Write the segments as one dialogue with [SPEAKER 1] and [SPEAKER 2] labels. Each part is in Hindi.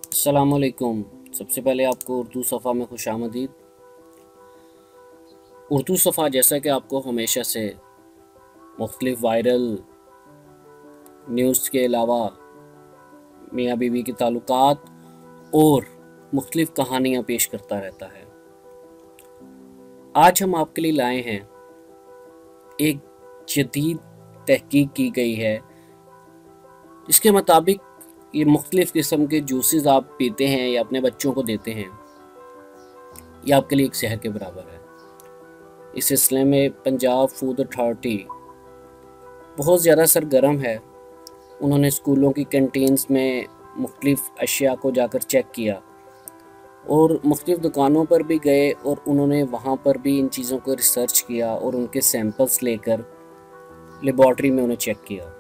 [SPEAKER 1] अस्सलाम वालेकुम। सबसे पहले आपको उर्दू सफ़ा में खुश आमदीद। उर्दू सफ़ा जैसा कि आपको हमेशा से मुख्तलिफ़ वायरल न्यूज़ के अलावा मियाँ बीवी के ताल्लुकात और मुख्तलिफ़ कहानियाँ पेश करता रहता है। आज हम आपके लिए लाए हैं एक जदीद तहकीक की गई है जिसके मुताबिक ये मुख्तलिफ़ किस्म के जूसेस आप पीते हैं या अपने बच्चों को देते हैं, ये आपके लिए एक शहर के बराबर है। इस सिलसिले में पंजाब फूड अथॉरिटी बहुत ज़्यादा सरगर्म है। उन्होंने स्कूलों की कैंटीन्स में मुख्तलिफ़ अशिया को जाकर चेक किया और मुख्तलिफ़ दुकानों पर भी गए और उन्होंने वहाँ पर भी इन चीज़ों को रिसर्च किया और उनके सैंपल्स लेकर लेबॉर्ट्री में उन्हें चेक किया।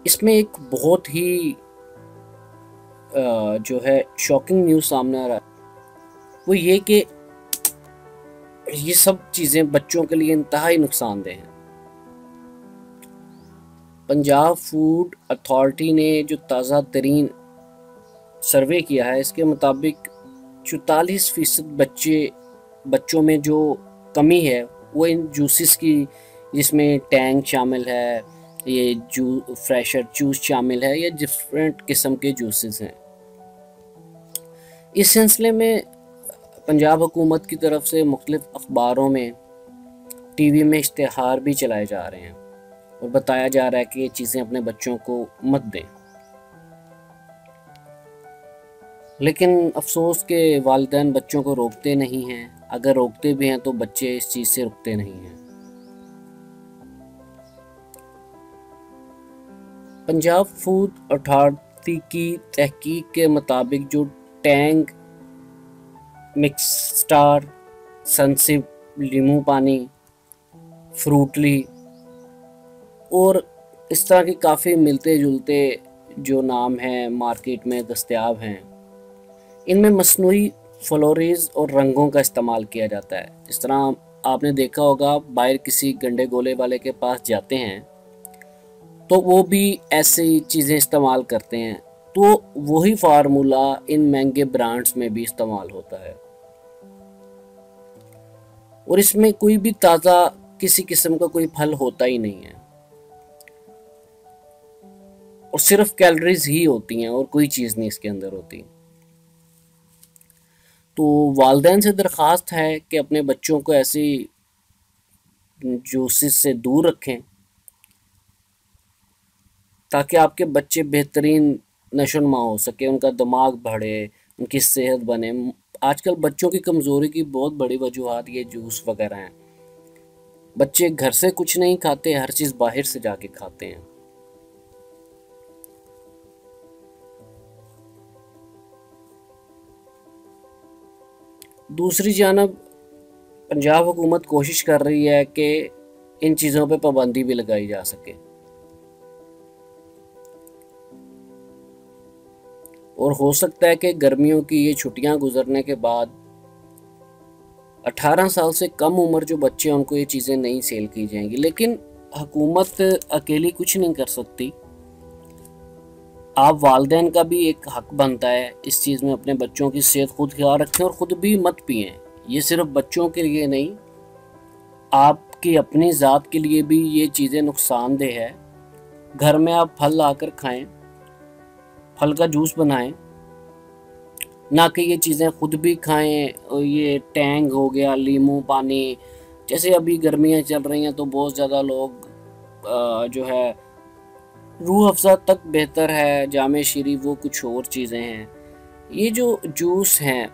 [SPEAKER 1] इसमें एक बहुत ही जो है शॉकिंग न्यूज़ सामने आ रहा है, वो ये कि ये सब चीज़ें बच्चों के लिए इंतहाई नुकसानदेह हैं। पंजाब फूड अथॉरिटी ने जो ताज़ा तरीन सर्वे किया है, इसके मुताबिक 44% बच्चों में जो कमी है वो इन जूसेस की, जिसमें टैंग शामिल है, ये फ्रेशर जूस शामिल है, ये डिफरेंट किस्म के जूसेस हैं। इस सिलसिले में पंजाब हुकूमत की तरफ से मुख्तलिफ अखबारों में, टीवी में इश्तिहार भी चलाए जा रहे हैं और बताया जा रहा है कि ये चीज़ें अपने बच्चों को मत दें। लेकिन अफसोस के वालिदैन बच्चों को रोकते नहीं हैं। अगर रोकते भी हैं तो बच्चे इस चीज़ से रुकते नहीं हैं। पंजाब फूड अथॉरिटी की तहकीक के मुताबिक जो टैंग, मिक्स स्टार, सनसिप, लीमू पानी, फ्रूटली और इस तरह के काफ़ी मिलते जुलते जो नाम हैं मार्केट में दस्तयाब हैं, इनमें मसनूई फ्लोरीज और रंगों का इस्तेमाल किया जाता है। इस तरह आपने देखा होगा, बाहर किसी गंडे गोले वाले के पास जाते हैं तो वो भी ऐसी चीज़ें इस्तेमाल करते हैं, तो वही फार्मूला इन महंगे ब्रांड्स में भी इस्तेमाल होता है और इसमें कोई भी ताज़ा किसी किस्म का कोई फल होता ही नहीं है और सिर्फ कैलोरीज ही होती हैं और कोई चीज़ नहीं इसके अंदर होती। तो वालिदैन से दरख्वास्त है कि अपने बच्चों को ऐसी जूसेस से दूर रखें ताकि आपके बच्चे बेहतरीन नशोनुमा हो सके, उनका दिमाग बढ़े, उनकी सेहत बने। आजकल बच्चों की कमज़ोरी की बहुत बड़ी वजूहात ये जूस वगैरह हैं। बच्चे घर से कुछ नहीं खाते, हर चीज़ बाहर से जाके खाते हैं। दूसरी जानब पंजाब हुकूमत कोशिश कर रही है कि इन चीज़ों पे पाबंदी भी लगाई जा सके और हो सकता है कि गर्मियों की ये छुट्टियां गुजरने के बाद 18 साल से कम उम्र जो बच्चे हैं उनको ये चीज़ें नहीं सेल की जाएंगी। लेकिन हुकूमत अकेली कुछ नहीं कर सकती। आप वालिदैन का भी एक हक बनता है इस चीज़ में, अपने बच्चों की सेहत खुद ख्याल रखें और ख़ुद भी मत पिएं। ये सिर्फ बच्चों के लिए नहीं, आपकी अपनी ज़ात के लिए भी ये चीज़ें नुकसानदेह है। घर में आप फल लाकर खाएं, फल का जूस बनाएं, ना कि ये चीज़ें खुद भी खाएं। और ये टैंग हो गया, लीमू पानी, जैसे अभी गर्मियाँ चल रही हैं तो बहुत ज़्यादा लोग जो है रूह अफ़ज़ा तक बेहतर है, जामे शीरी, वो कुछ और चीज़ें हैं। ये जो जूस हैं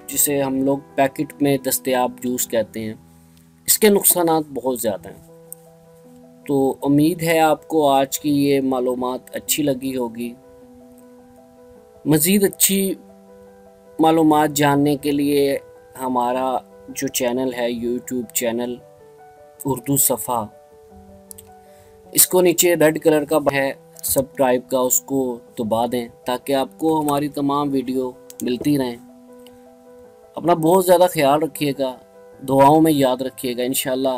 [SPEAKER 1] जिसे हम लोग पैकेट में दस्तयाब जूस कहते हैं, इसके नुकसानात बहुत ज़्यादा हैं। तो उम्मीद है आपको आज की ये मालूमात अच्छी लगी होगी। मज़ीद अच्छी मालूमात जानने के लिए हमारा जो चैनल है, यूट्यूब चैनल उर्दू सफ़ा, इसको नीचे रेड कलर का है सब्सक्राइब का, उसको दबा दें ताकि आपको हमारी तमाम वीडियो मिलती रहें। अपना बहुत ज़्यादा ख्याल रखिएगा, दुआओं में याद रखिएगा। इंशाल्लाह